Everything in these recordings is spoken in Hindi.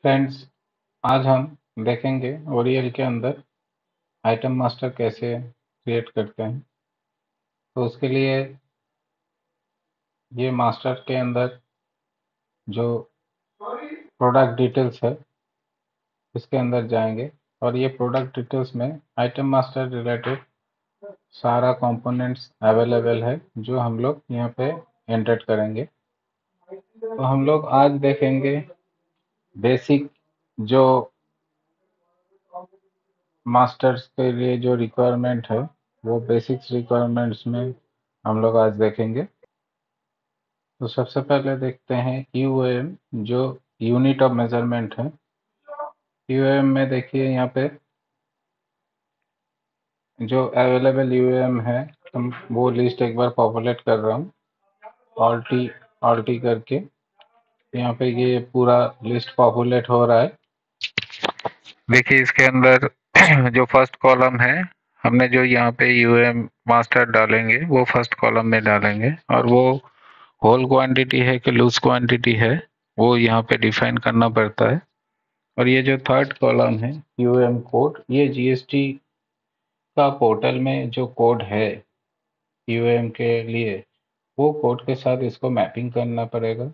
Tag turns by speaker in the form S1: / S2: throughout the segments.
S1: फ्रेंड्स, आज हम देखेंगे ओरियल के अंदर आइटम मास्टर कैसे क्रिएट करते हैं। तो उसके लिए ये मास्टर के अंदर जो प्रोडक्ट डिटेल्स है इसके अंदर जाएंगे और ये प्रोडक्ट डिटेल्स में आइटम मास्टर रिलेटेड सारा कंपोनेंट्स अवेलेबल है जो हम लोग यहाँ पे एंटर करेंगे। तो हम लोग आज देखेंगे बेसिक जो मास्टर्स के लिए जो रिक्वायरमेंट है वो बेसिक्स रिक्वायरमेंट्स में हम लोग आज देखेंगे। तो सबसे पहले देखते हैं यूएम जो यूनिट ऑफ मेजरमेंट है। यूएम में देखिए यहाँ पे जो अवेलेबल यूएम है हम वो लिस्ट एक बार पॉपुलेट कर रहा हूँ ऑल्टी करके। यहाँ पे ये पूरा लिस्ट पॉपुलेट हो रहा है। देखिए इसके अंदर जो फर्स्ट कॉलम है हमने जो यहाँ पे यूएम मास्टर डालेंगे वो फर्स्ट कॉलम में डालेंगे और वो होल क्वांटिटी है कि लूज क्वांटिटी है वो यहाँ पे डिफाइन करना पड़ता है। और ये जो थर्ड कॉलम है यूएम कोड, ये जीएसटी का पोर्टल में जो कोड है यूएम के लिए वो कोड के साथ इसको मैपिंग करना पड़ेगा।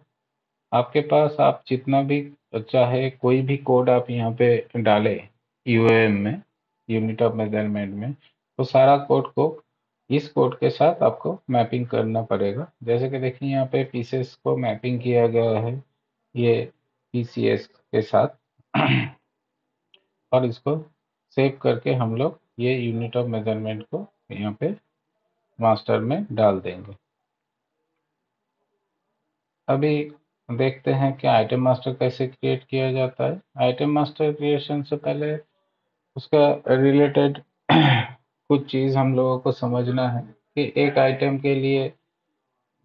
S1: आपके पास आप जितना भी चाहे कोई भी कोड आप यहाँ पे डाले यूएम में यूनिट ऑफ मेजरमेंट में, तो सारा कोड को इस कोड के साथ आपको मैपिंग करना पड़ेगा। जैसे कि देखिए यहाँ पे पीसेस को मैपिंग किया गया है ये पीसीएस के साथ और इसको सेव करके हम लोग ये यूनिट ऑफ मेजरमेंट को यहाँ पे मास्टर में डाल देंगे। अभी देखते हैं कि आइटम मास्टर कैसे क्रिएट किया जाता है। आइटम मास्टर क्रिएशन से पहले उसका रिलेटेड कुछ चीज़ हम लोगों को समझना है कि एक आइटम के लिए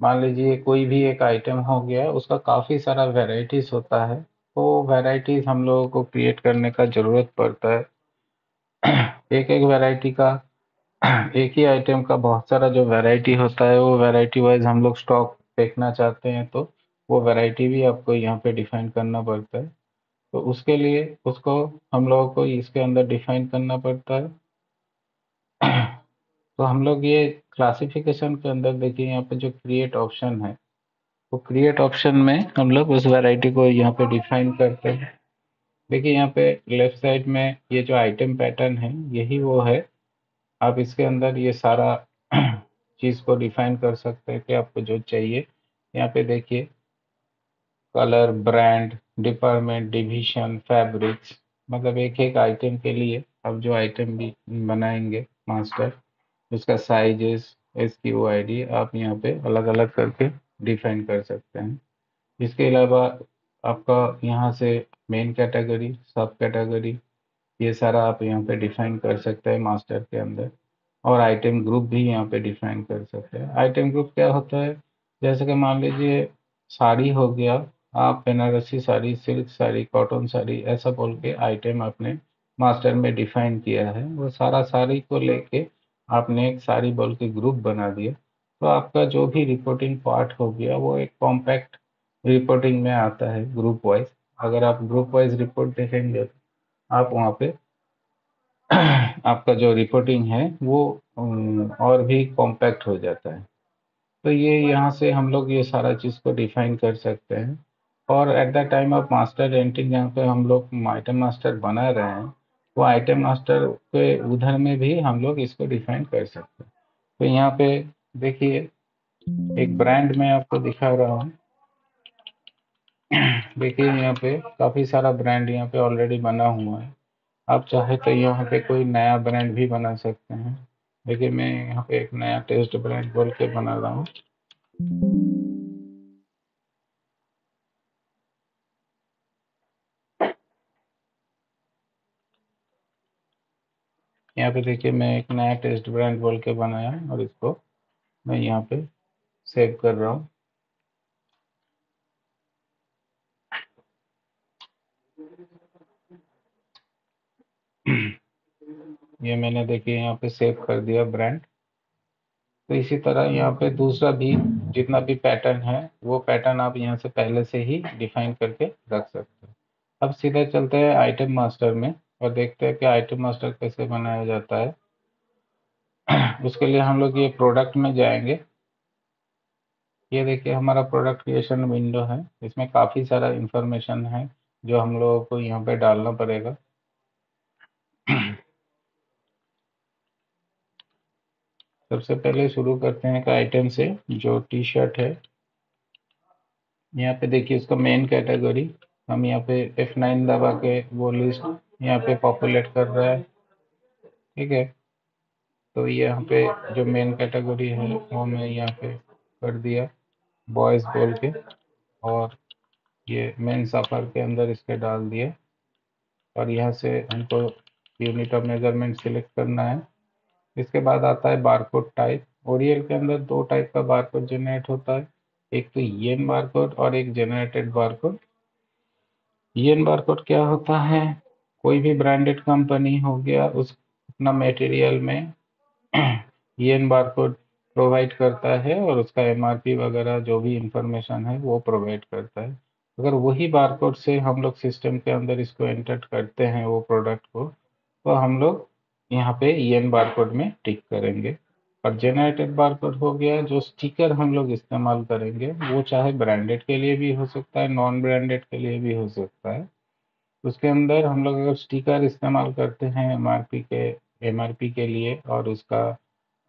S1: मान लीजिए कोई भी एक आइटम हो गया, उसका काफ़ी सारा वेराइटीज़ होता है। तो वेराइटीज़ हम लोगों को क्रिएट करने का ज़रूरत पड़ता है। एक एक वैरायटी का एक ही आइटम का बहुत सारा जो वैरायटी होता है वो वैरायटी वाइज हम लोग स्टॉक देखना चाहते हैं, तो वो वैरायटी भी आपको यहाँ पे डिफाइन करना पड़ता है। तो उसके लिए उसको हम लोगों को इसके अंदर डिफाइन करना पड़ता है। तो हम लोग ये क्लासिफिकेशन के अंदर देखिए यहाँ पे जो क्रिएट ऑप्शन है, तो क्रिएट ऑप्शन में हम लोग उस वैरायटी को यहाँ पे डिफाइन करते हैं। देखिए यहाँ पे लेफ्ट साइड में ये जो आइटम पैटर्न है यही वो है। आप इसके अंदर ये सारा चीज़ को डिफाइन कर सकते हैं कि आपको जो चाहिए। यहाँ पे देखिए colour, brand, department, division, fabrics, मतलब एक एक आइटम के लिए आप जो आइटम भी बनाएंगे मास्टर, उसका साइजेस, एसक्यू आईडी आप यहाँ पे अलग अलग करके डिफाइन कर सकते हैं। इसके अलावा आपका यहाँ से मेन कैटेगरी, सब कैटेगरी, ये सारा आप यहाँ पे डिफाइन कर सकते हैं मास्टर के अंदर। और आइटम ग्रुप भी यहाँ पे डिफाइन कर सकते हैं। आइटम ग्रुप क्या होता है, जैसे कि मान लीजिए साड़ी हो गया, आप बनारसी साड़ी, सिल्क साड़ी, कॉटन साड़ी ऐसा बोल के आइटम आपने मास्टर में डिफाइन किया है। वो सारा साड़ी को लेके आपने एक साड़ी बोल के ग्रुप बना दिया, तो आपका जो भी रिपोर्टिंग पार्ट हो गया वो एक कॉम्पैक्ट रिपोर्टिंग में आता है ग्रुप वाइज। अगर आप ग्रुप वाइज रिपोर्ट देखेंगे तो आप वहाँ पे आपका जो रिपोर्टिंग है वो और भी कॉम्पैक्ट हो जाता है। तो ये यहाँ से हम लोग ये सारा चीज़ को डिफाइन कर सकते हैं। और at the time of master entry जहाँ पे हम लोग आइटम मास्टर बना रहे हैं, वो आइटम मास्टर के उधर में भी हम लोग इसको डिफाइन कर सकते हैं। तो यहाँ पे देखिए एक ब्रांड में आपको दिखा रहा हूँ। देखिए यहाँ पे काफ़ी सारा ब्रांड यहाँ पे ऑलरेडी बना हुआ है। आप चाहे तो यहाँ पे कोई नया ब्रांड भी बना सकते हैं। देखिए मैं यहाँ पे एक नया टेस्ट ब्रांड बोल के बना रहा हूँ। यहाँ पे देखिए मैं एक नया टेस्ट ब्रांड बोल के बनाया और इसको मैं यहाँ पे सेव कर रहा हूँ। ये मैंने देखिए यहाँ पे सेव कर दिया ब्रांड। तो इसी तरह यहाँ पे दूसरा भी जितना भी पैटर्न है वो पैटर्न आप यहाँ से पहले से ही डिफाइन करके रख सकते हैं। अब सीधा चलते हैं आइटम मास्टर में और देखते हैं कि आइटम मास्टर कैसे बनाया जाता है। उसके लिए हम लोग ये प्रोडक्ट में जाएंगे। ये देखिए हमारा प्रोडक्ट क्रिएशन विंडो है, इसमें काफ़ी सारा इंफॉर्मेशन है जो हम लोगों को यहाँ पे डालना पड़ेगा। सबसे पहले शुरू करते हैं का आइटम से, जो टी शर्ट है। यहाँ पे देखिए इसका मेन कैटेगरी हम यहाँ पे F9 दबा के वो लिस्ट यहाँ पे पॉपुलेट कर रहा है। ठीक है, तो ये यहाँ पे जो मेन कैटेगरी है वो मैं यहाँ पे कर दिया बॉयज़ बोल के, और ये मेन सफ़र के अंदर इसके डाल दिए। और यहाँ से हमको यूनिट ऑफ मेजरमेंट सिलेक्ट करना है। इसके बाद आता है बारकोड टाइप। ओरियल के अंदर दो टाइप का बारकोड जनरेट होता है, एक तो येन बारकोड और एक जनरेटेड बारकोड। येन बारकोड क्या होता है, कोई भी ब्रांडेड कंपनी हो गया उस अपना मटेरियल में येन बारकोड प्रोवाइड करता है और उसका एमआरपी वगैरह जो भी इंफॉर्मेशन है वो प्रोवाइड करता है। अगर वही बारकोड से हम लोग सिस्टम के अंदर इसको एंटर करते हैं वो प्रोडक्ट को, तो हम लोग यहाँ पे येन बारकोड में टिक करेंगे। और जनरेटेड बारकोड हो गया जो स्टिकर हम लोग इस्तेमाल करेंगे, वो चाहे ब्रांडेड के लिए भी हो सकता है, नॉन ब्रांडेड के लिए भी हो सकता है। उसके अंदर हम लोग अगर स्टिकर इस्तेमाल करते हैं एमआरपी के लिए और उसका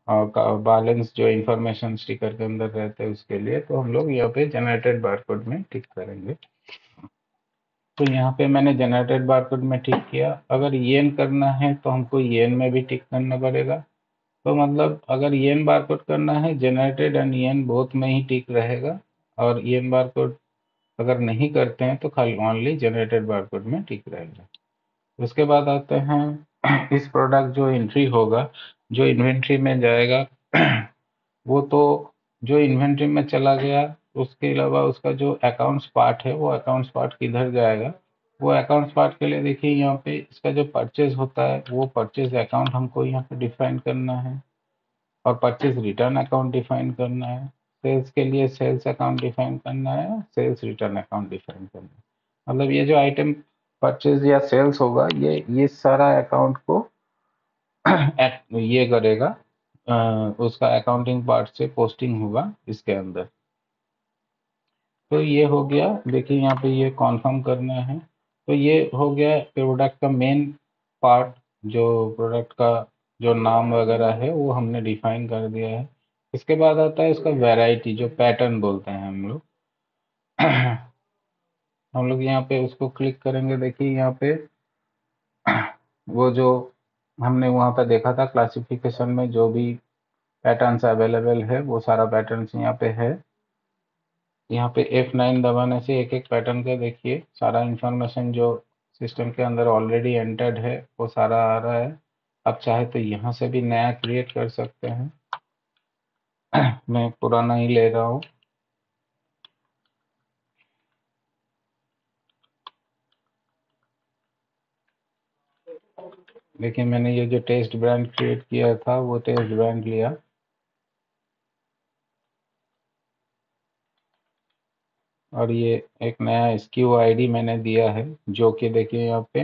S1: बैलेंस जो इंफॉर्मेशन स्टिकर के अंदर रहते हैं उसके लिए, तो हम लोग यहाँ पे जनरेटेड बारकोड में टिक करेंगे। तो यहाँ पे मैंने जनरेटेड बारकोड में टिक किया। अगर येन करना है तो हमको येन में भी टिक करना पड़ेगा। तो मतलब अगर येन बारकोड करना है, जनरेटेड एंड येन बोथ में ही टिक रहेगा। और येन बारकोड अगर नहीं करते हैं तो खाली ओनली जनरेटेड बारकोड में टिक रहेगा। उसके बाद आते हैं इस प्रोडक्ट जो एंट्री होगा, जो इन्वेंट्री में जाएगा, वो तो जो इन्वेंट्री में चला गया, उसके अलावा उसका जो अकाउंट्स पार्ट है वो अकाउंट्स पार्ट किधर जाएगा। वो अकाउंट्स पार्ट के लिए देखिए यहाँ पे इसका जो परचेज होता है वो परचेज अकाउंट हमको यहाँ पे डिफाइन करना है, और परचेज रिटर्न अकाउंट डिफाइन करना है। सेल्स के लिए सेल्स अकाउंट डिफाइन करना है, सेल्स रिटर्न अकाउंट डिफाइन करना है। मतलब ये जो आइटम परचेज या सेल्स होगा, ये सारा अकाउंट को ये करेगा, उसका अकाउंटिंग पार्ट से पोस्टिंग होगा इसके अंदर। तो ये हो गया, देखिए यहाँ पे ये कॉन्फर्म करना है। तो ये हो गया प्रोडक्ट का मेन पार्ट। जो प्रोडक्ट का जो नाम वगैरह है वो हमने डिफाइन कर दिया है। इसके बाद आता है इसका वैरायटी, जो पैटर्न बोलते हैं हम लोग। हम लोग यहाँ पे उसको क्लिक करेंगे। देखिए यहाँ पे वो जो हमने वहाँ पे देखा था क्लासिफिकेशन में जो भी पैटर्न्स अवेलेबल है वो सारा पैटर्न्स यहाँ पे है। यहाँ पे F9 दबाने से एक एक पैटर्न का देखिए सारा इंफॉर्मेशन जो सिस्टम के अंदर ऑलरेडी एंटर्ड है वो सारा आ रहा है। अब चाहे तो यहाँ से भी नया क्रिएट कर सकते हैं। मैं पुराना ही ले रहा हूँ। देखिए मैंने ये जो टेस्ट ब्रांड क्रिएट किया था वो टेस्ट ब्रांड लिया, और ये एक नया SKU आईडी मैंने दिया है जो कि देखिए यहाँ पे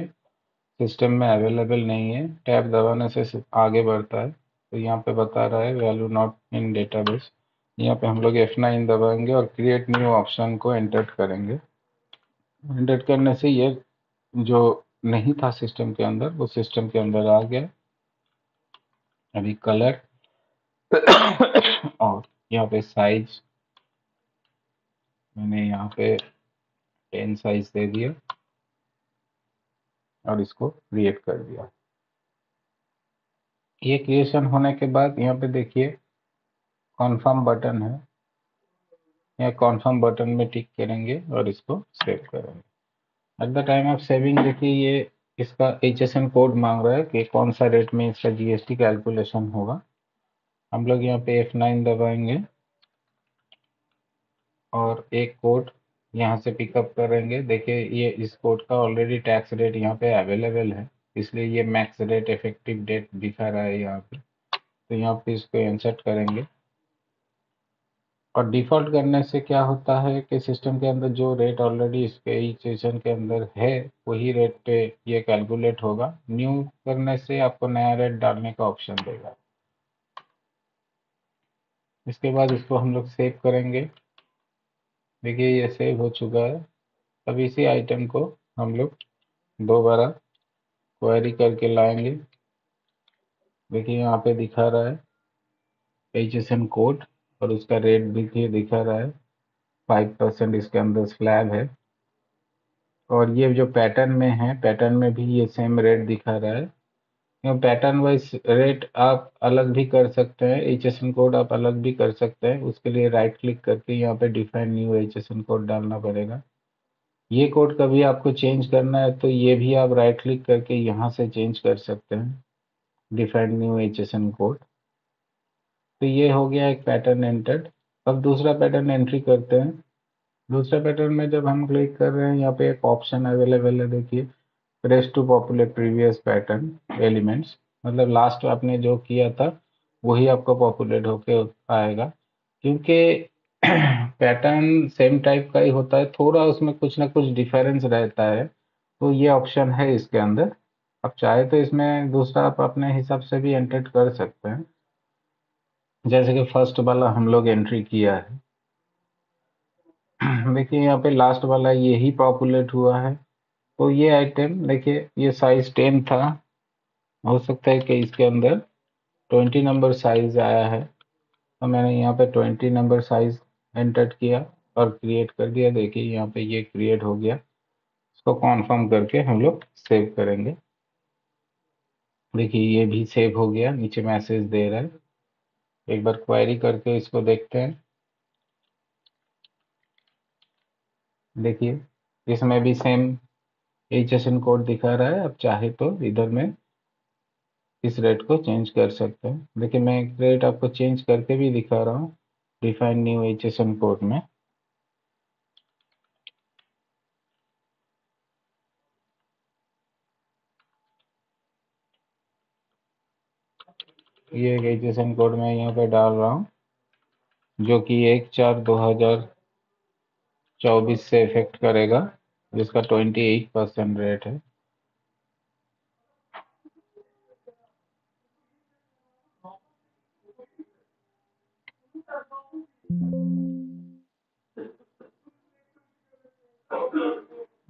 S1: सिस्टम में अवेलेबल नहीं है। टैब दबाने से आगे बढ़ता है, तो यहाँ पे बता रहा है वैल्यू नॉट इन डेटाबेस। यहाँ पे हम लोग F9 दबाएंगे और क्रिएट न्यू ऑप्शन को एंटर करेंगे। एंटर करने से ये जो नहीं था सिस्टम के अंदर वो सिस्टम के अंदर आ गया। अभी कलर और यहाँ पे साइज मैंने यहाँ पे 10 साइज दे दिया और इसको क्रिएट कर दिया। ये क्रिएशन होने के बाद यहाँ पे देखिए कॉन्फर्म बटन है, या कॉन्फर्म बटन में टिक करेंगे और इसको सेव करेंगे। At the time of saving देखिए ये इसका HSN कोड मांग रहा है कि कौन सा रेट में इसका GST कैलकुलेशन होगा। हम लोग यहाँ पे F9 दबाएंगे और एक कोड यहाँ से पिकअप करेंगे। देखिए ये इस कोड का ऑलरेडी टैक्स रेट यहाँ पे अवेलेबल है, इसलिए ये मैक्स रेट इफेक्टिव डेट दिखा रहा है यहाँ पे। तो यहाँ पे इसको इंसर्ट करेंगे। और डिफ़ॉल्ट करने से क्या होता है कि सिस्टम के अंदर जो रेट ऑलरेडी इसके इक्वेशन के अंदर है वही रेट पे ये कैलकुलेट होगा। न्यू करने से आपको नया रेट डालने का ऑप्शन देगा। इसके बाद इसको हम लोग सेव करेंगे। देखिए ये सेव हो चुका है। अब इसी आइटम को हम लोग दोबारा क्वेरी करके लाएंगे। देखिए यहाँ पे दिखा रहा है HSN कोड और उसका रेट भी दिखा रहा है 5% इसके अंदर स्लैब है। और ये जो पैटर्न में है, पैटर्न में भी ये सेम रेट दिखा रहा है। पैटर्न वाइज रेट आप अलग भी कर सकते हैं, HSN कोड आप अलग भी कर सकते हैं। उसके लिए राइट क्लिक करके यहाँ पे डिफाइन न्यू HSN कोड डालना पड़ेगा। ये कोड कभी आपको चेंज करना है तो ये भी आप राइट क्लिक करके यहाँ से चेंज कर सकते हैं, डिफाइन न्यू HSN कोड। तो ये हो गया एक पैटर्न एंटर्ड। अब दूसरा पैटर्न एंट्री करते हैं। दूसरा पैटर्न में जब हम क्लिक कर रहे हैं, यहाँ पे एक ऑप्शन अवेलेबल है, देखिए press to populate previous pattern elements. मतलब लास्ट आपने जो किया था वही आपको पॉपुलेट होके आएगा। क्योंकि पैटर्न सेम टाइप का ही होता है, थोड़ा उसमें कुछ ना कुछ डिफरेंस रहता है, तो ये ऑप्शन है इसके अंदर। आप चाहे तो इसमें दूसरा आप अपने हिसाब से भी एंटर कर सकते हैं, जैसे कि फर्स्ट वाला हम लोग एंट्री किया है। देखिए यहाँ पे लास्ट वाला यही पॉपुलेट हुआ है। तो ये आइटम देखिए ये साइज 10 था, हो सकता है कि इसके अंदर 20 नंबर साइज आया है। तो मैंने यहाँ पे 20 नंबर साइज एंटर किया और क्रिएट कर दिया। देखिए यहाँ पे ये क्रिएट हो गया। इसको कॉन्फर्म करके हम लोग सेव करेंगे। देखिए ये भी सेव हो गया, नीचे मैसेज दे रहा है। एक बार क्वेरी करके इसको देखते हैं। देखिए इसमें भी सेम HSN कोड दिखा रहा है। अब चाहे तो इधर में इस रेट को चेंज कर सकते हैं। देखिए मैं एक रेट आपको चेंज करके भी दिखा रहा हूँ डिफाइन न्यू HSN कोड में। ये एक HSN कोड मैं यहाँ पे डाल रहा हूँ, जो कि 1/4/2024 से इफेक्ट करेगा, जिसका 28% रेट है।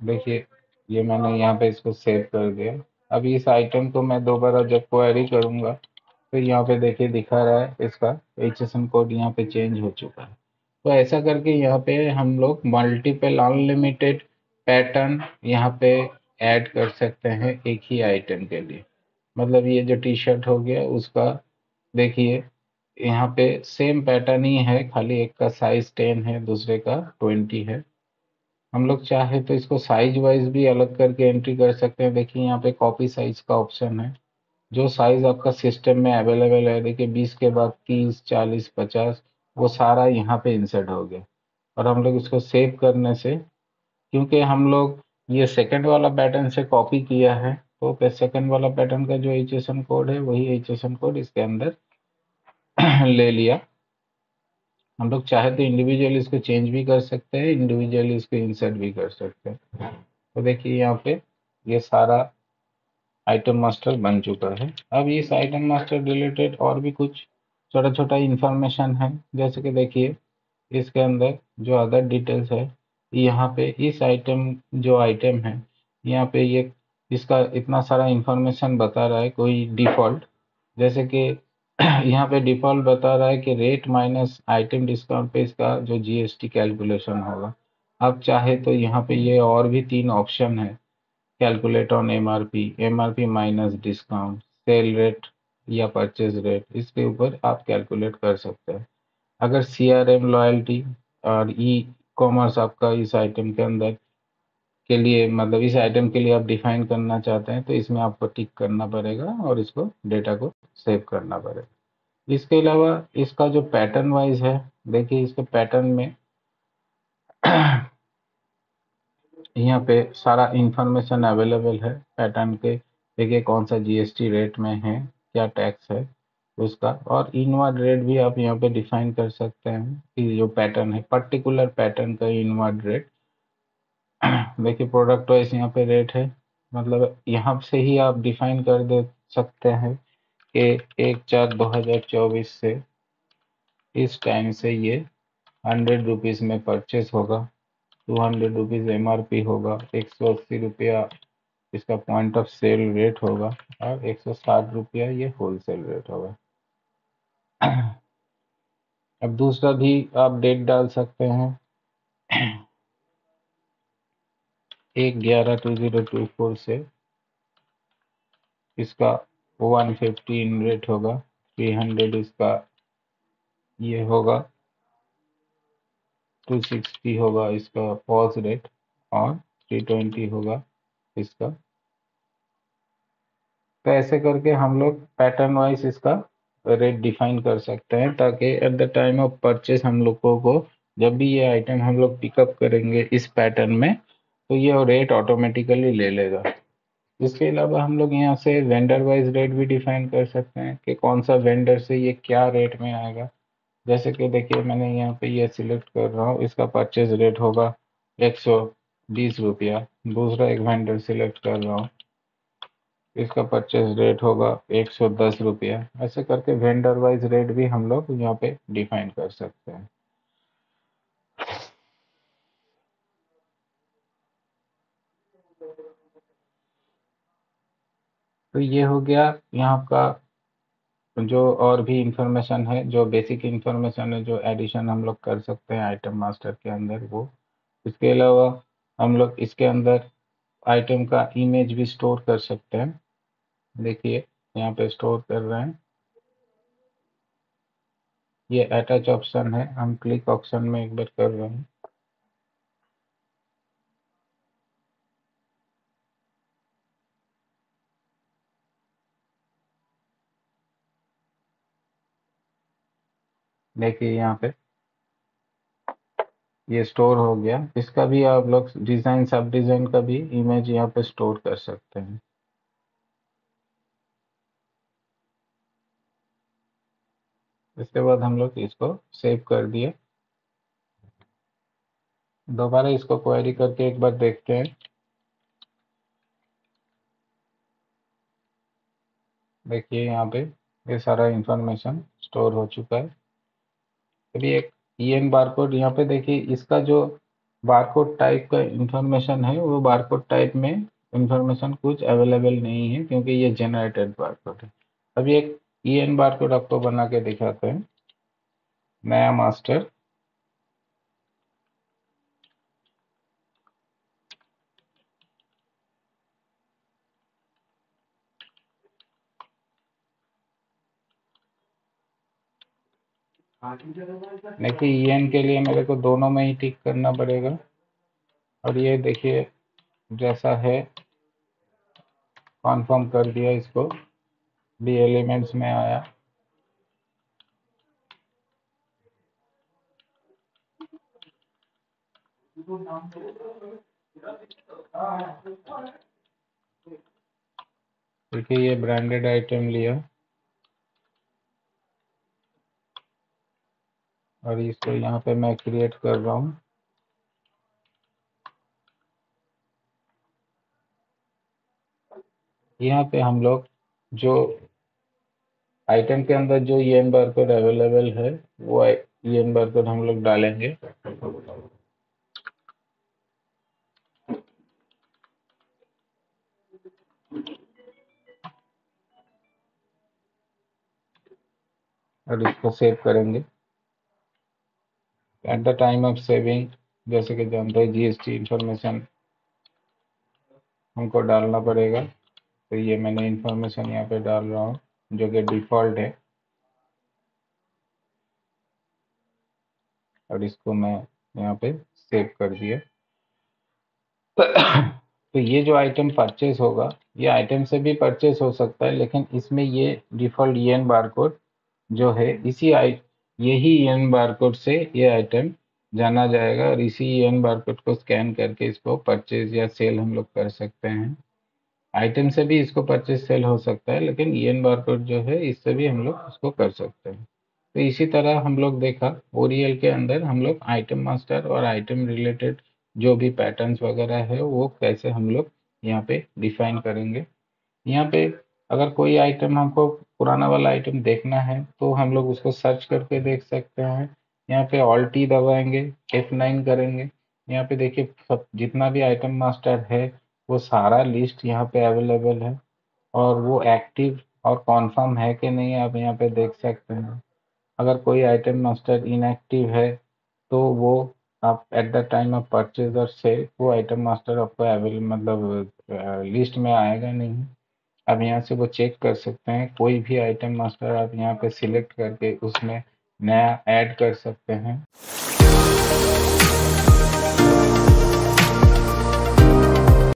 S1: देखिए ये मैंने यहाँ पे इसको सेव कर दिया। अभी इस आइटम को मैं दोबारा जब क्वेरी करूँगा तो यहाँ पे देखिए दिखा रहा है इसका HSN कोड यहाँ पे चेंज हो चुका है। तो ऐसा करके यहाँ पे हम लोग मल्टीपल अनलिमिटेड पैटर्न यहाँ पे ऐड कर सकते हैं एक ही आइटम के लिए। मतलब ये जो टी शर्ट हो गया उसका देखिए यहाँ पे सेम पैटर्न ही है, खाली एक का साइज 10 है, दूसरे का 20 है। हम लोग चाहे तो इसको साइज वाइज भी अलग करके एंट्री कर सकते हैं। देखिए यहाँ पे कॉपी साइज का ऑप्शन है। जो साइज आपका सिस्टम में अवेलेबल है, देखिए 20 के बाद 30, 40, 50, वो सारा यहाँ पे इंसर्ट हो गया। और हम लोग इसको सेव करने से, क्योंकि हम लोग ये सेकंड वाला पैटर्न से कॉपी किया है, तो सेकंड वाला पैटर्न का जो HSN कोड है वही HSN कोड इसके अंदर ले लिया। हम लोग चाहे तो इंडिविजुअली इसको चेंज भी कर सकते हैं, इंडिविजुअली इसको इंसर्ट भी कर सकते हैं। तो देखिए यहाँ पे ये सारा आइटम मास्टर बन चुका है। अब इस आइटम मास्टर रिलेटेड और भी कुछ छोटा छोटा इंफॉर्मेशन है, जैसे कि देखिए इसके अंदर जो अदर डिटेल्स है, यहाँ पे इस आइटम जो आइटम है यहाँ पे ये इसका इतना सारा इंफॉर्मेशन बता रहा है। कोई डिफ़ॉल्ट, जैसे कि यहाँ पे डिफ़ॉल्ट बता रहा है कि रेट माइनस आइटम डिस्काउंट पे इसका जो GST कैलकुलेशन होगा। आप चाहे तो यहाँ पे ये और भी 3 ऑप्शन है, calculate on MRP minus discount, cell rate या परचेज रेट, इसके ऊपर आप कैलकुलेट कर सकते हैं। अगर CRM लॉयल्टी और ई कॉमर्स आपका इस आइटम के अंदर के लिए, मतलब इस आइटम के लिए आप डिफाइन करना चाहते हैं तो इसमें आपको टिक करना पड़ेगा और इसको डेटा को सेव करना पड़ेगा। इसके अलावा इसका जो पैटर्न वाइज है, देखिए इसके पैटर्न में यहाँ पे सारा इंफॉर्मेशन अवेलेबल है पैटर्न के। देखिए कौन सा GST रेट में है, क्या टैक्स है, उसका, और इनवर्ड रेट भी आप यहाँ पे डिफाइन कर सकते हैं कि जो पैटर्न है पर्टिकुलर पैटर्न का इनवर्ड रेट। देखिए प्रोडक्ट वाइज यहाँ पे रेट है, मतलब यहाँ से ही आप डिफाइन कर दे सकते हैं कि 1/4/2024 से इस टाइम से ये 100 रुपीज़ में परचेस होगा, 200 रुपीज़ MRP होगा, 180 रुपया इसका पॉइंट ऑफ सेल रेट होगा, और 160 रुपया ये होलसेल रेट होगा। अब दूसरा भी आप डेट डाल सकते हैं, 1/11/2024 से इसका 115 रेट होगा, 300 इसका ये होगा, 260 होगा इसका पॉज रेट, और 320 होगा इसका। तो ऐसे करके हम लोग पैटर्न वाइज इसका रेट डिफाइन कर सकते हैं, ताकि at the time of purchase हम लोगों को जब भी ये आइटम हम लोग पिकअप करेंगे इस पैटर्न में, तो ये रेट ऑटोमेटिकली ले लेगा। इसके अलावा हम लोग यहाँ से वेंडर वाइज रेट भी डिफाइन कर सकते हैं कि कौन सा वेंडर से ये क्या रेट में आएगा। जैसे कि देखिए मैंने यहाँ पे ये सिलेक्ट कर रहा हूँ, इसका परचेज रेट होगा 120 रुपया। दूसरा एक वेंडर सिलेक्ट कर रहा हूँ, इसका परचेज रेट होगा 110 रुपया। ऐसे करके वेंडर वाइज रेट भी हम लोग यहाँ पे डिफाइन कर सकते हैं। तो ये हो गया यहाँ का जो और भी इंफॉर्मेशन है, जो बेसिक इंफॉर्मेशन है, जो एडिशन हम लोग कर सकते हैं आइटम मास्टर के अंदर वो। इसके अलावा हम लोग इसके अंदर आइटम का इमेज भी स्टोर कर सकते हैं। देखिए यहाँ पे स्टोर कर रहे हैं, ये अटैच ऑप्शन है, हम क्लिक ऑप्शन में एक बार कर रहे हैं। देखिए यहाँ पे ये स्टोर हो गया। इसका भी आप लोग डिजाइन सब डिजाइन का भी इमेज यहाँ पे स्टोर कर सकते हैं। इसके बाद हम लोग इसको सेव कर दिए। दोबारा इसको क्वेरी करके एक बार देखते हैं। देखिए यहाँ पे ये सारा इंफॉर्मेशन स्टोर हो चुका है। अभी एक EN बारकोड यहाँ पे देखिए, इसका जो बारकोड टाइप का इंफॉर्मेशन है वो बारकोड टाइप में इंफॉर्मेशन कुछ अवेलेबल नहीं है, क्योंकि ये जनरेटेड बारकोड है। अभी एक EN बारकोड आपको बना के दिखाते हैं, नया मास्टर। देखिए EN के लिए मेरे को दोनों में ही टिक करना पड़ेगा, और ये देखिए जैसा है कॉन्फर्म कर दिया, इसको भी एलिमेंट्स में आया। देखिए ये ब्रांडेड आइटम लिया, और इसको यहाँ पे मैं क्रिएट कर रहा हूँ। यहाँ पे हम लोग जो आइटम के अंदर जो EN बारकोड अवेलेबल है वो EN बारकोड हम लोग डालेंगे। और इसको सेव करेंगे। At the time of saving, जैसे कि जानते हैं GST इंफॉर्मेशन हमको डालना पड़ेगा, तो ये मैंने इंफॉर्मेशन यहाँ पे डाल रहा हूँ जो कि डिफ़ॉल्ट है, और इसको मैं यहाँ पे सेव कर दिया। तो ये जो आइटम परचेस होगा, ये आइटम से भी परचेस हो सकता है, लेकिन इसमें ये डिफ़ॉल्ट EN बारकोड जो है, यही EN बारकोड से ये आइटम जाना जाएगा, और इसी EN बारकोड को स्कैन करके इसको परचेज या सेल हम लोग कर सकते हैं। आइटम से भी इसको परचेज सेल हो सकता है, लेकिन EN बारकोड जो है इससे भी हम लोग उसको कर सकते हैं। तो इसी तरह हम लोग देखा ओरियल के अंदर हम लोग आइटम मास्टर और आइटम रिलेटेड जो भी पैटर्न्स वगैरह है वो कैसे हम लोग यहाँ पे डिफाइन करेंगे। यहाँ पे अगर कोई आइटम हमको पुराना वाला आइटम देखना है तो हम लोग उसको सर्च करके देख सकते हैं। यहाँ पे ऑल्ट टी दबाएंगे, F9 करेंगे, यहाँ पे देखिए सब जितना भी आइटम मास्टर है वो सारा लिस्ट यहाँ पे अवेलेबल है और वो एक्टिव और कॉन्फर्म है कि नहीं आप यहाँ पे देख सकते हैं। अगर कोई आइटम मास्टर इनएक्टिव है तो वो आप at the time of purchase और सेल वो आइटम मास्टर आपको अवेलेबल मतलब लिस्ट में आएगा नहीं। आप यहाँ से वो चेक कर सकते हैं, कोई भी आइटम मास्टर आप यहाँ पे सिलेक्ट करके उसमें नया ऐड कर सकते हैं।